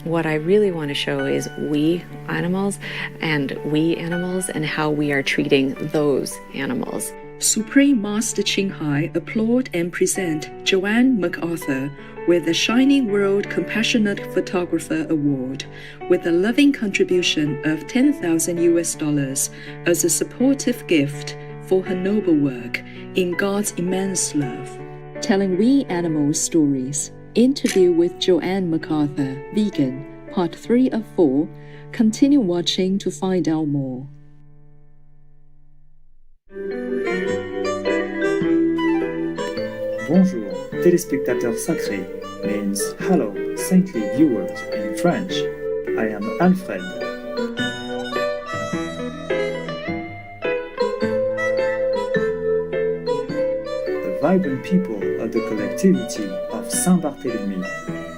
What I really want to show is we animals and how we are treating those animals. Supreme Master Ching applaud and present Joanne McArthur with the Shining World Compassionate Photographer Award with a loving contribution of $10,000 as a supportive gift for her noble work in God's immense love. Telling We Animals Stories. Interview with Joanne McArthur, vegan, part 3 of 4. Continue watching to find out more. Bonjour, téléspectateurs sacrés means hello, saintly viewers in French. I am Alfred. The vibrant people of the collectivity of Saint-Barthélemy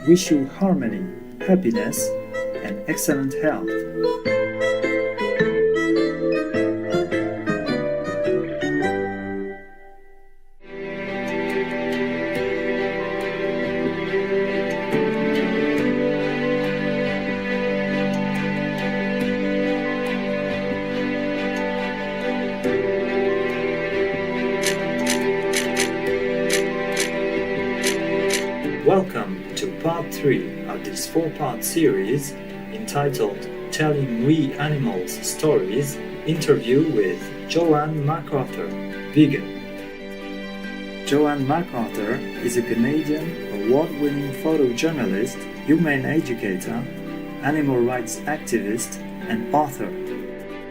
wish you harmony, happiness, and excellent health. Welcome to part 3 of this 4-part series entitled Telling We Animals Stories, interview with Joanne McArthur, vegan. Joanne McArthur is a Canadian award-winning photojournalist, human educator, animal rights activist, and author.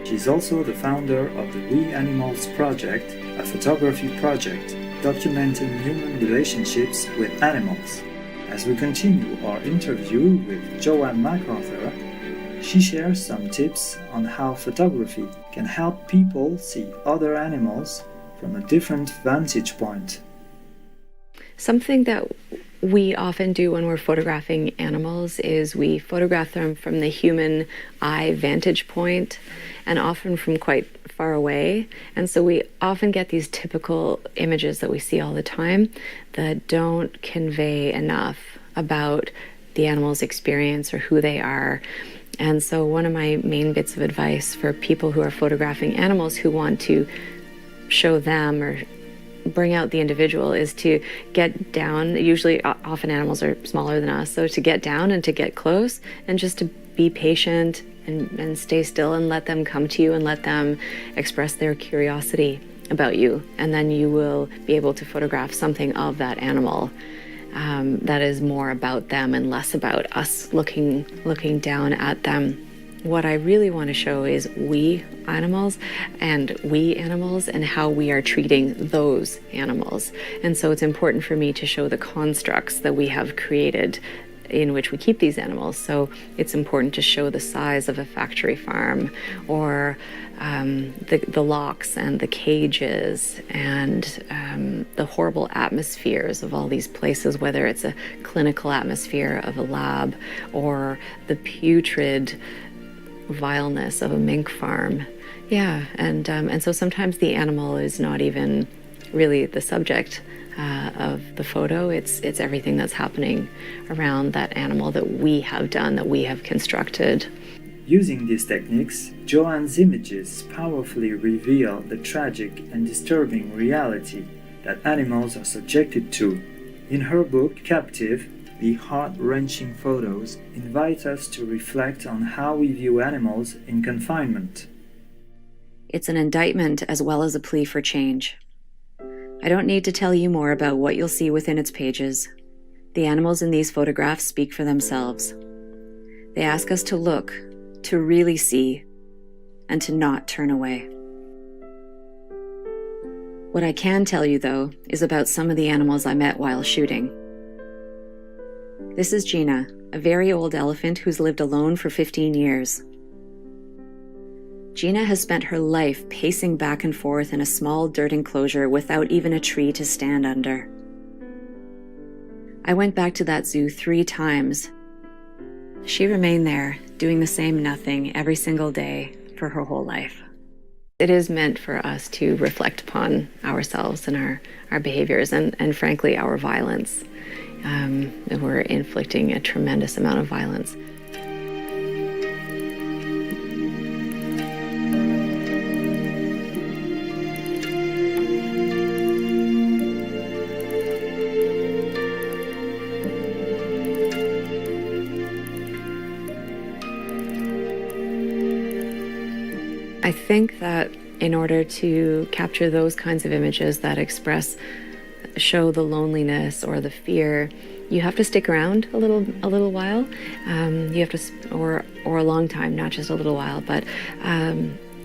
She is also the founder of the We Animals Project, a photography project documenting human relationships with animals. As we continue our interview with Joanne McArthur, she shares some tips on how photography can help people see other animals from a different vantage point. Something that we often do when we're photographing animals is we photograph them from the human eye vantage point, and often from quite far away. And so we often get these typical images that we see all the time that don't convey enough about the animal's experience or who they are. And so one of my main bits of advice for people who are photographing animals who want to show them or bring out the individual is to get down. Usually, often animals are smaller than us, so to get down and to get close and just to be patient and stay still and let them come to you and let them express their curiosity about you. And then you will be able to photograph something of that animal that is more about them and less about us looking down at them. What I really want to show is we animals and how we are treating those animals. And so it's important for me to show the constructs that we have created in which we keep these animals. So it's important to show the size of a factory farm, or the locks and the cages and the horrible atmospheres of all these places, whether it's a clinical atmosphere of a lab or the putrid vileness of a mink farm. Yeah, and so sometimes the animal is not even really the subject of the photo. It's everything that's happening around that animal that we have done, that we have constructed. Using these techniques, Joanne's images powerfully reveal the tragic and disturbing reality that animals are subjected to. In her book, Captive, the heart-wrenching photos invite us to reflect on how we view animals in confinement. It's an indictment as well as a plea for change. I don't need to tell you more about what you'll see within its pages. The animals in these photographs speak for themselves. They ask us to look, to really see, and to not turn away. What I can tell you, though, is about some of the animals I met while shooting. This is Gina, a very old elephant who's lived alone for 15 years. Gina has spent her life pacing back and forth in a small dirt enclosure without even a tree to stand under. I went back to that zoo 3 times. She remained there, doing the same nothing every single day for her whole life. It is meant for us to reflect upon ourselves and our behaviors and frankly, our violence. We're inflicting a tremendous amount of violence. I think that in order to capture those kinds of images that show the loneliness or the fear, you have to stick around a little while. You have to, or a long time, not just a little while. But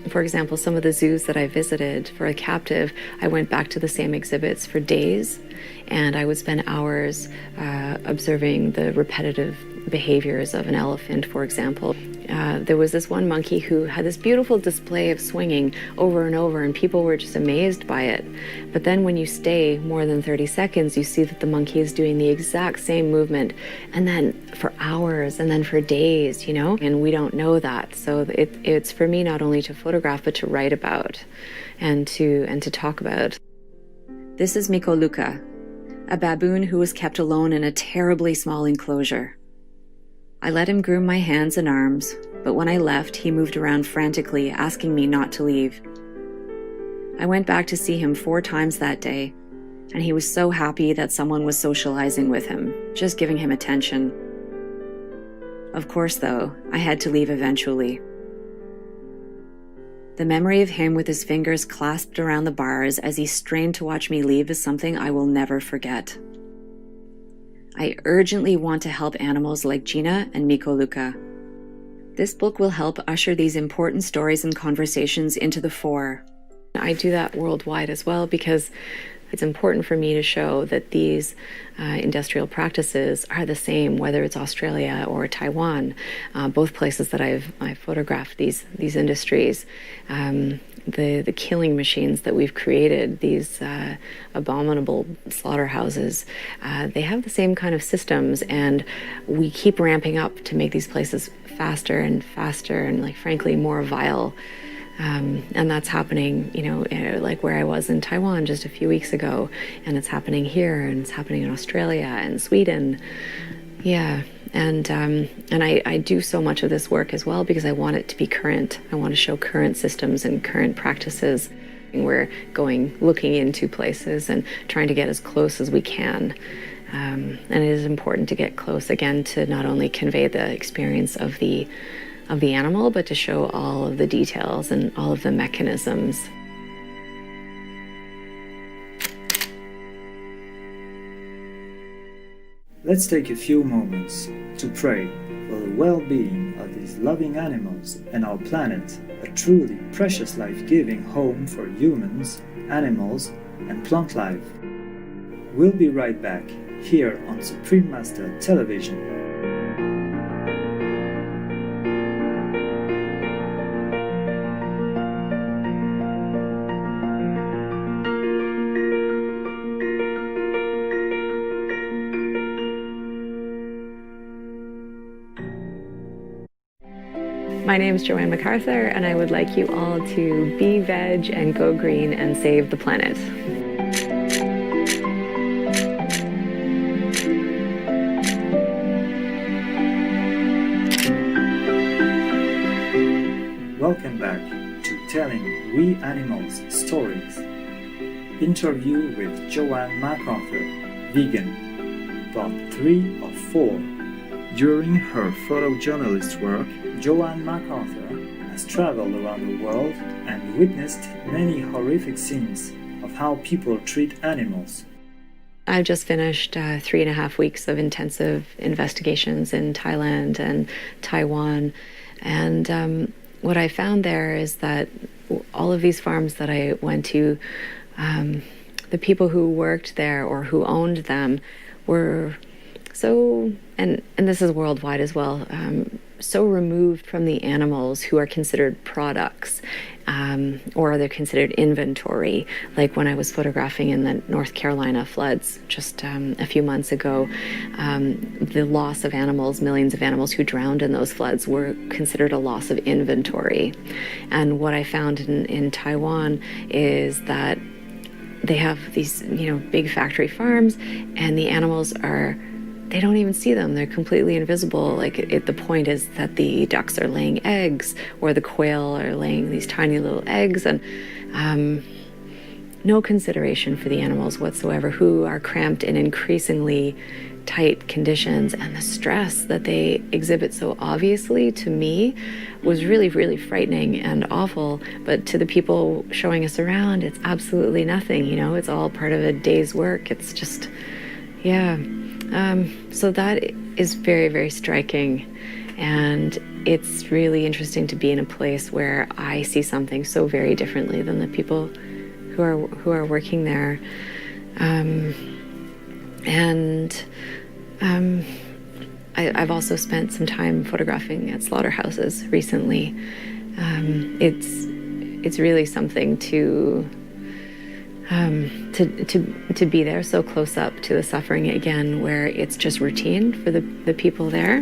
for example, some of the zoos that I visited for a captive, I went back to the same exhibits for days, and I would spend hours observing the repetitive behaviors of an elephant, for example. There was this one monkey who had this beautiful display of swinging over and over, and people were just amazed by it. But then when you stay more than 30 seconds, you see that the monkey is doing the exact same movement, and then for hours, and then for days, and we don't know that. So it's for me not only to photograph, but to write about and to talk about. This is Miko Luka, a baboon who was kept alone in a terribly small enclosure. I let him groom my hands and arms, but when I left, he moved around frantically, asking me not to leave. I went back to see him 4 times that day, and he was so happy that someone was socializing with him, just giving him attention. Of course, though, I had to leave eventually. The memory of him with his fingers clasped around the bars as he strained to watch me leave is something I will never forget. I urgently want to help animals like Gina and Miko Luka. This book will help usher these important stories and conversations into the fore. I do that worldwide as well because it's important for me to show that these industrial practices are the same, whether it's Australia or Taiwan, both places that I've photographed these industries. The killing machines that we've created, these abominable slaughterhouses, they have the same kind of systems, and we keep ramping up to make these places faster and faster and, frankly, more vile. And that's happening, like where I was in Taiwan just a few weeks ago, and it's happening here, and it's happening in Australia and Sweden. Yeah. And I do so much of this work as well because I want it to be current. I want to show current systems and current practices. We're looking into places and trying to get as close as we can. And it is important to get close, again, to not only convey the experience of the animal, but to show all of the details and all of the mechanisms. Let's take a few moments to pray for the well-being of these loving animals and our planet, a truly precious life-giving home for humans, animals, and plant life. We'll be right back here on Supreme Master Television. My name is Joanne McArthur, and I would like you all to be veg and go green and save the planet. Welcome back to Telling We Animals Stories. Interview with Joanne McArthur, vegan, part 3 of 4. During her photojournalist work, Joanne McArthur has traveled around the world and witnessed many horrific scenes of how people treat animals. I've just finished 3.5 weeks of intensive investigations in Thailand and Taiwan, and what I found there is that all of these farms that I went to, the people who worked there or who owned them were so, and this is worldwide as well, so removed from the animals who are considered products, or they're considered inventory. Like when I was photographing in the North Carolina floods just a few months ago, the loss of animals, millions of animals who drowned in those floods were considered a loss of inventory. And what I found in Taiwan is that they have these, big factory farms, and the animals they don't even see them. They're completely invisible. The point is that the ducks are laying eggs, or the quail are laying these tiny little eggs, and no consideration for the animals whatsoever, who are cramped in increasingly tight conditions, and the stress that they exhibit so obviously to me was really, really frightening and awful. But to the people showing us around, it's absolutely nothing, you know, it's all part of a day's work. It's just, yeah. So that is very, very striking. And it's really interesting to be in a place where I see something so very differently than the people who are working there. I've also spent some time photographing at slaughterhouses recently. It's really something to be there so close up to the suffering again, where it's just routine for the people there.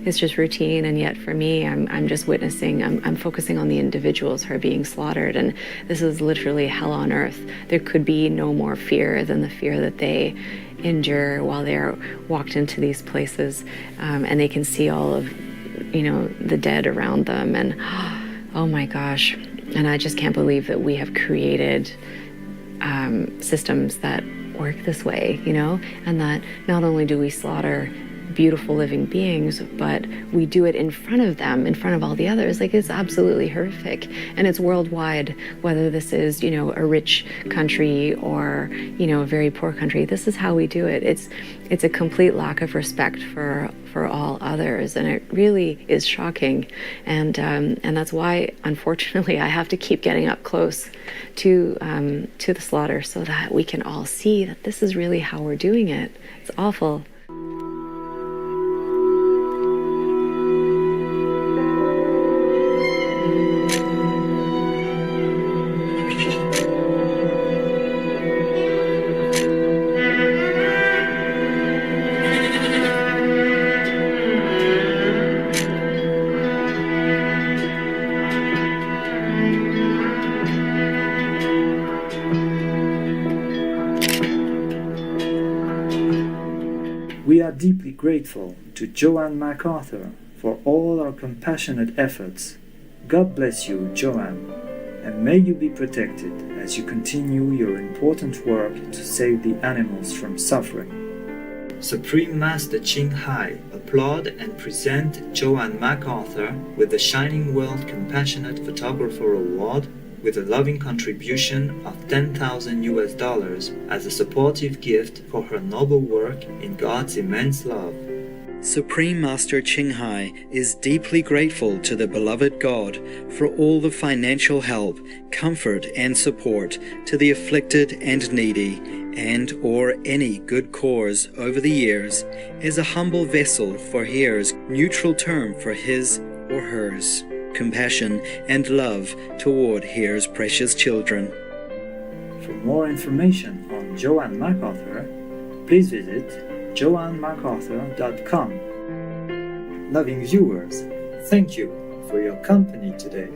It's just routine, and yet for me, I'm just witnessing. I'm focusing on the individuals who are being slaughtered, and this is literally hell on earth. There could be no more fear than the fear that they endure while they're walked into these places, and they can see all of, you know, the dead around them, and oh my gosh! And I just can't believe that we have created systems that work this way, you know, and that not only do we slaughter beautiful living beings, but we do it in front of them, in front of all the others. Like, it's absolutely horrific, and it's worldwide, whether this is, you know, a rich country or, you know, a very poor country. This is how we do it. It's a complete lack of respect for all others, and it really is shocking. And that's why, unfortunately, I have to keep getting up close to the slaughter, so that we can all see that this is really how we're doing it. It's awful. We are deeply grateful to Joanne McArthur for all our compassionate efforts. God bless you, Joanne, and may you be protected as you continue your important work to save the animals from suffering. Supreme Master Ching applaud and present Joanne McArthur with the Shining World Compassionate Photographer Award with a loving contribution of $10,000 as a supportive gift for her noble work in God's immense love. Supreme Master Ching is deeply grateful to the beloved God for all the financial help, comfort, and support to the afflicted and needy, and or any good cause over the years, as a humble vessel for Here's neutral term for his or hers compassion and love toward Here's precious children. For more information on Joanne McArthur, please visit joannemacArthur.com. Loving viewers, thank you for your company today.